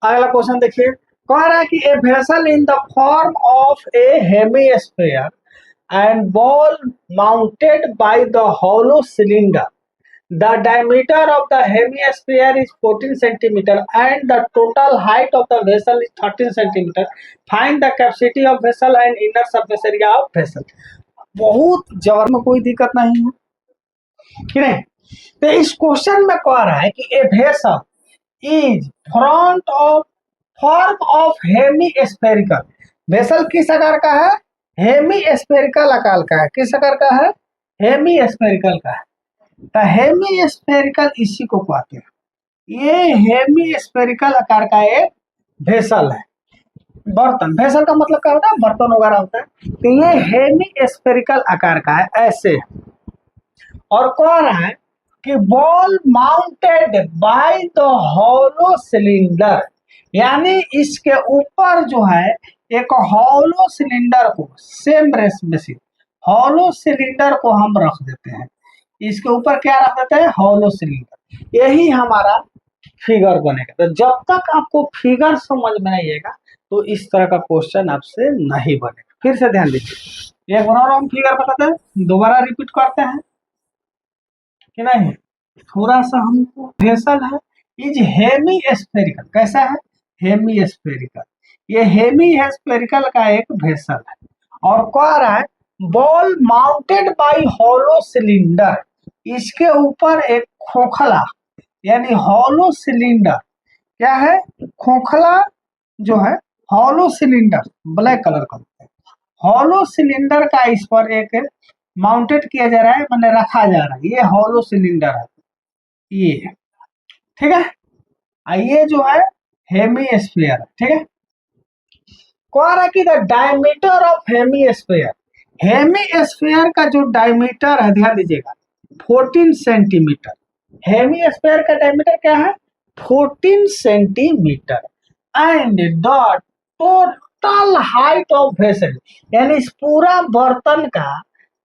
अगला क्वेश्चन देखिए, कह रहा है कि a vessel in the form of A hemisphere and ball mounted by the hollow cylinder. The diameter of the hemisphere is 14 centimeter and the total height of the vessel is 13 centimeter. Find the capacity of vessel and inner surface area of vessel. बहुत जबर में कोई दिक्कत नहीं है कि नहीं। तो इस क्वेश्चन में कह रहा है कि a vessel is front of form of hemi vessel किस आकार का है? हेमी स्फेरिकल आकार का है। किस आकार का है? हेमी स्फेरिकल का है। तो हेमी स्फेरिकल इसी को कहते हैं। ये हेमी स्फेरिकल आकार का एक वेसल है। बर्तन, वेसल का मतलब क्या होता है? बर्तन वगैरह होता है। तो ये हेमी स्फेरिकल आकार का है ऐसे। और कह रहा है कि ball mounted by the hollow cylinder, यानी इसके ऊपर जो है एक हॉलो सिलेंडर को, सेम रेसिपी हॉलो सिलेंडर को हम रख देते हैं। इसके ऊपर क्या रख देते हैं? Hollow cylinder. यही हमारा फिगर बनेगा। तो जब तक आपको फिगर समझ में नहीं आएगा तो इस तरह का क्वेश्चन आपसे नहीं बनेगा। फिर से ध्यान दीजिए, एक बार हम फिगर बताते हैं, दोबारा रिपीट करते हैं कि नहीं। थोड़ा सा हमको वेसल है इज हेमी स्फेरिकल। कैसा है? Hemi spherical. ये हेमी स्फेरिकल का एक वेसल है। और कह रहा है ball mounted by hollow cylinder, इसके ऊपर एक खोखला यानी हॉलो सिलेंडर। क्या है? खोखला जो है हॉलो सिलेंडर, ब्लैक कलर का हॉलो सिलेंडर का इस पर एक माउंटेड किया जा रहा है, मैंने रखा जा रहा है। ये हॉलो सिलेंडर है ये, ठीक है। ये जो है हेमीस्फीयर, ठीक है। कह रहा कि the diameter of hemisphere, hemisphere का जो डायमीटर है ध्यान दीजिएगा 14 सेंटीमीटर। हेमीस्फीयर का डायमीटर क्या है? 14 centimetre. And the total height of vessel, यानी इस पूरा बर्तन का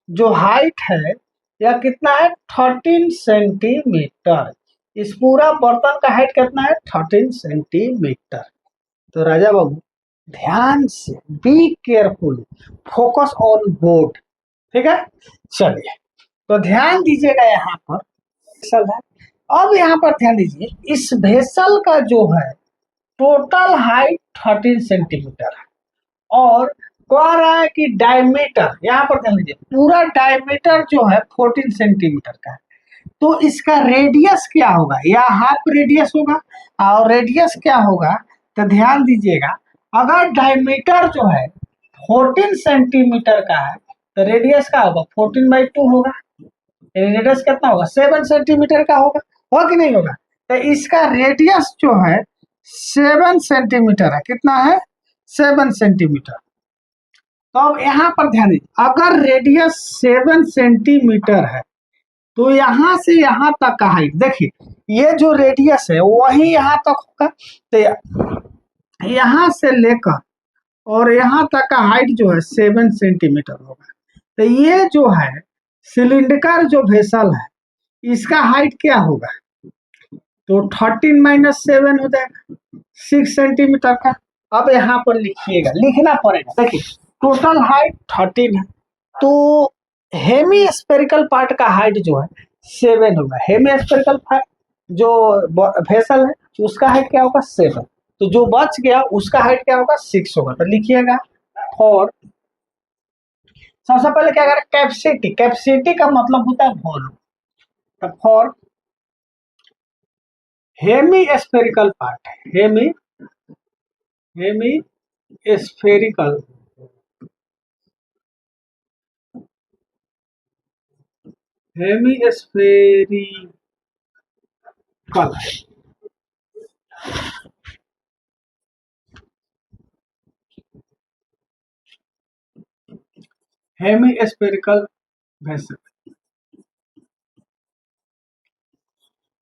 जो हाइट है यह कितना है? 13 सेंटीमीटर। इस पूरा बर्तन का हाइट कितना है? 13 सेंटीमीटर। तो राजा बाबू ध्यान से, be careful, focus on board, ठीक है। चलिए तो ध्यान दीजिएगा यहाँ पर वेसल है। अब यहाँ पर ध्यान दीजिए, इस वेसल का जो है टोटल हाइट 13 सेंटीमीटर है और कह रहा है कि डायमीटर, यहाँ पर ध्यान दीजिए, पूरा डायमीटर जो है 14 सेंटीमीटर का है। तो इसका रेडियस क्या होगा? या हाफ रेडियस होगा। और रेडियस क्या होगा? तो ध्यान दीजिएगा, अगर डायमीटर जो है 14 सेंटीमीटर का है तो रेडियस क्या होगा? 14/2 होगा। रेडियस कितना होगा? 7 सेंटीमीटर का होगा कि नहीं होगा? तो इसका रेडियस जो है 7 सेंटीमीटर है। कितना है? 7 सेंटीमीटर। तो अब यहाँ पर ध्यान दीजिए, अगर रेडियस 7 सेंटीमीटर है तो यहाँ से यहाँ तक का हाइट देखिए, ये जो रेडियस है वही यहाँ तक होगा। तो यहाँ से लेकर और यहाँ तक का हाइट जो है 7 सेंटीमीटर होगा। तो ये जो है सिलिंडर जो वेसल है इसका हाइट क्या होगा? तो 13 - 7 हो जाएगा, 6 सेंटीमीटर का। अब यहाँ पर लिखिएगा, लिखना पड़ेगा। देखिए टोटल हाइट 13 है तो हेमी स्पेरिकल पार्ट का हाइट जो है 7 होगा। हेमी स्पेरिकल पार्ट जो वेसल है उसका हाइट क्या होगा? 7। तो जो बच गया उसका हाइट क्या होगा? 6 होगा। तो लिखिएगा फॉर, सबसे पहले क्या करें? कैपेसिटी। कैपेसिटी का मतलब होता है वॉल्यूम। तो for hemi spherical part, hemi spherical hemispherical vessel,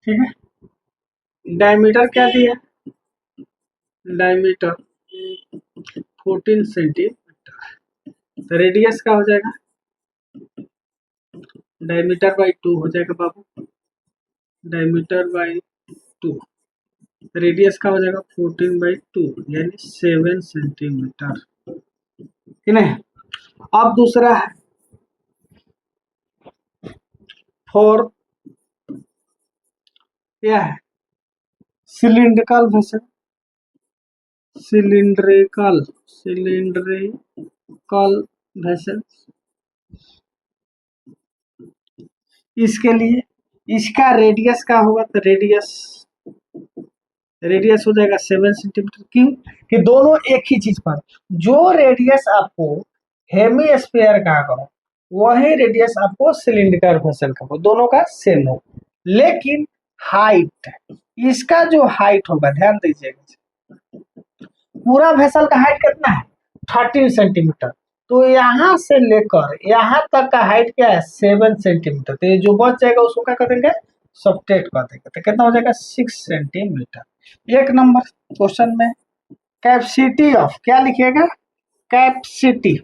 ठीक है। डायमीटर क्या दिया? Diameter 14 centimetre. रेडियस क्या हो जाएगा? डायमीटर बाई 2 हो जाएगा बाबू, डायमीटर बाई 2। रेडियस का हो जाएगा 14/2 यानी 7 सेंटीमीटर, कि नहीं। अब दूसरा है फॉर, क्या है, cylindrical vessel, cylindrical cylindrical vessel, इसके लिए इसका रेडियस का होगा, तो रेडियस हो जाएगा 7 सेंटीमीटर। क्यों कि दोनों एक ही चीज पर, जो रेडियस आपको हेमीस्फीयर का होगा वही रेडियस आपको सिलिंड्रिकल वेसल का होगा, दोनों का सेम हो। लेकिन हाइट, इसका जो हाइट होगा, ध्यान दीजिएगा, पूरा वेसल का हाइट कितना है 13 सेंटीमीटर, तो यहाँ से लेकर यहाँ तक का हाइट क्या है 7 सेंटीमीटर, तो ये जो बच जाएगा उसको क्या कर देंगे, सब्ट्रैक्ट कर देंगे, तो कितना हो जाएगा 6 सेंटीमीटर। एक नंबर क्वेश्चन में कैपेसिटी ऑफ, क्या लिखिएगा, capacity,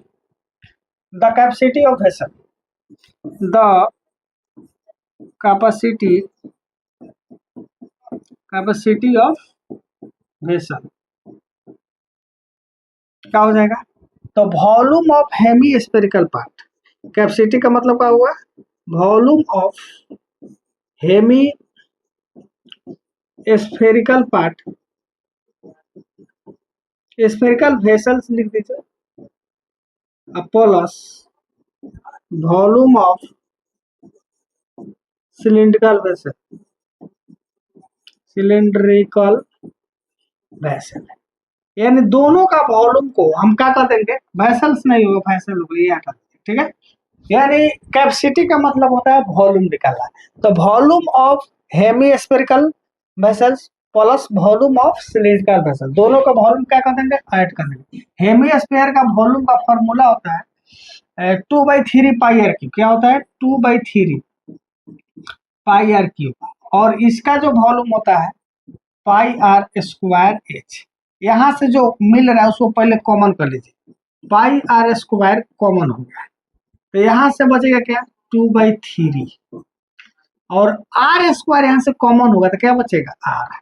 the capacity of vessel, the capacity of vessel क्या हो जाएगा, तो volume of hemi spherical part, capacity का मतलब क्या हुआ, volume of hemi spherical part, spherical vessels लिख दीजिए, plus volume of cylindrical vessel, cylindrical vessel, यानी दोनों का वॉल्यूम को हम क्या कर देंगे, वेसल्स नहीं होगा, वेसल होगा, ये हटा देंगे, ठीक है। यानी कैपेसिटी का मतलब होता है वॉल्यूम निकालना, तो volume of hemi spherical vessels plus volume of cylindrical vessel, दोनों का वॉल्यूम क्या कर देंगे, ऐड कर देंगे। हेमी स्फीयर का वॉल्यूम का फॉर्मूला होता है 2/3 पाई आर क्यूब, क्या होता है 2/3 पाई आर क्यूब, और इसका जो वॉल्यूम होता है पाई आर स्क्वायर एच। यहाँ से जो मिल रहा है उसको पहले कॉमन कर लीजिए, पाई आर स्क्वायर कॉमन हो गया, तो यहाँ से बचेगा क्या 2/3, और आर स्क्वायर यहाँ से कॉमन होगा तो क्या बचेगा आर,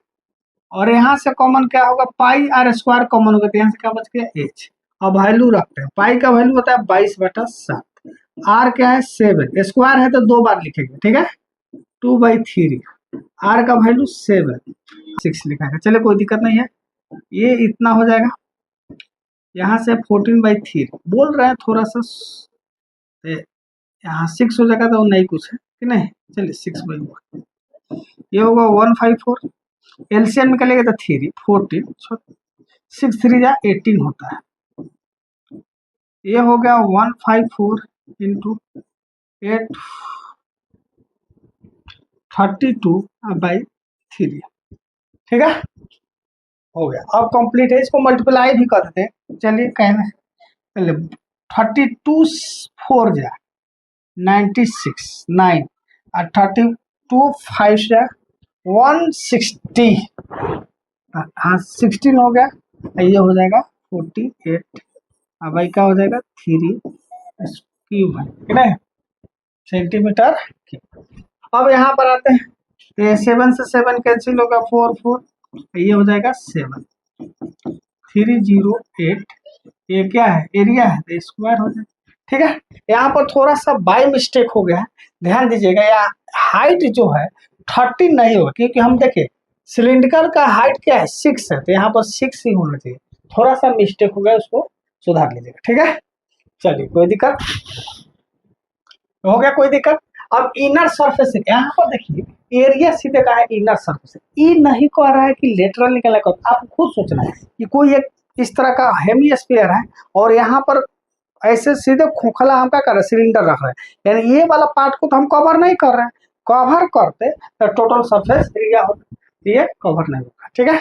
और यहाँ से कॉमन क्या होगा, पाई आर स्क्वायर कॉमन होगा तो यहाँ से क्या बच गया एच। अब वैल्यू रखते हैं, पाई का वैल्यू होता है 22/7, आर क्या है 7, स्क्वायर है तो 2 बार लिखेंगे, ठीक है, 2/3, आर का वैल्यू 7, 6 लिखा है, चलिए कोई दिक्कत नहीं है, ये इतना हो जाएगा। यहाँ से 14/3 बोल रहे हैं थोड़ा सा, यहाँ 6 हो जाएगा तो नहीं कुछ है कि नहीं, चलिए 6/1, ये होगा 154, एलसीएम निकलेगा तो 3 14, 6 3 जा 18 होता है, ये हो गया 154 इंटू 8 32/3, ठीक है, हो गया। अब कंप्लीट है, इसको मल्टीप्लाई भी कर देते हैं, चलिए कहना पहले 32 4 जा 96 9 और 32 5 जा 160, हाँ 16 हो गया, ये हो जाएगा 48, अब भाई क्या हो जाएगा 3 क्यूब है कि नहीं सेंटीमीटर क्यूब। अब यहाँ पर आते हैं, तो 7 से 7 कैंसिल होगा, 4 4, ये हो जाएगा 7 308, ये क्या है एरिया है तो स्क्वायर हो जाएगा, ठीक है। यहाँ पर थोड़ा सा बाय मिस्टेक हो गया है, ध्यान दीजिएगा, यहाँ हाइट जो है 13 नहीं होगा, क्योंकि हम देखें सिलिंड्रिकल का हाइट क्या है 6 है, तो यहाँ पर 6 ही होना चाहिए, थोड़ा सा मिस्टेक हो गया, उसको सुधार लीजिएगा, ठीक है। चलिए कोई दिक्कत हो गया, कोई दिक्कत। अब इनर सरफेस, यहाँ पर देखिए एरिया सीधे का है इनर सरफेस, ये नहीं कह रहा है कि लेटरल निकलना, आप खुद सोचना है कि कोई एक इस तरह का हेमीस्फीयर है और यहाँ पर ऐसे सीधे खोखला हम क्या कर रहे हैं सिलेंडर रख रहे हैं, यानी ये वाला पार्ट को तो हम कवर नहीं कर रहे हैं, कवर करते तो टोटल सरफेस एरिया होता, ये कवर नहीं होगा, ठीक है।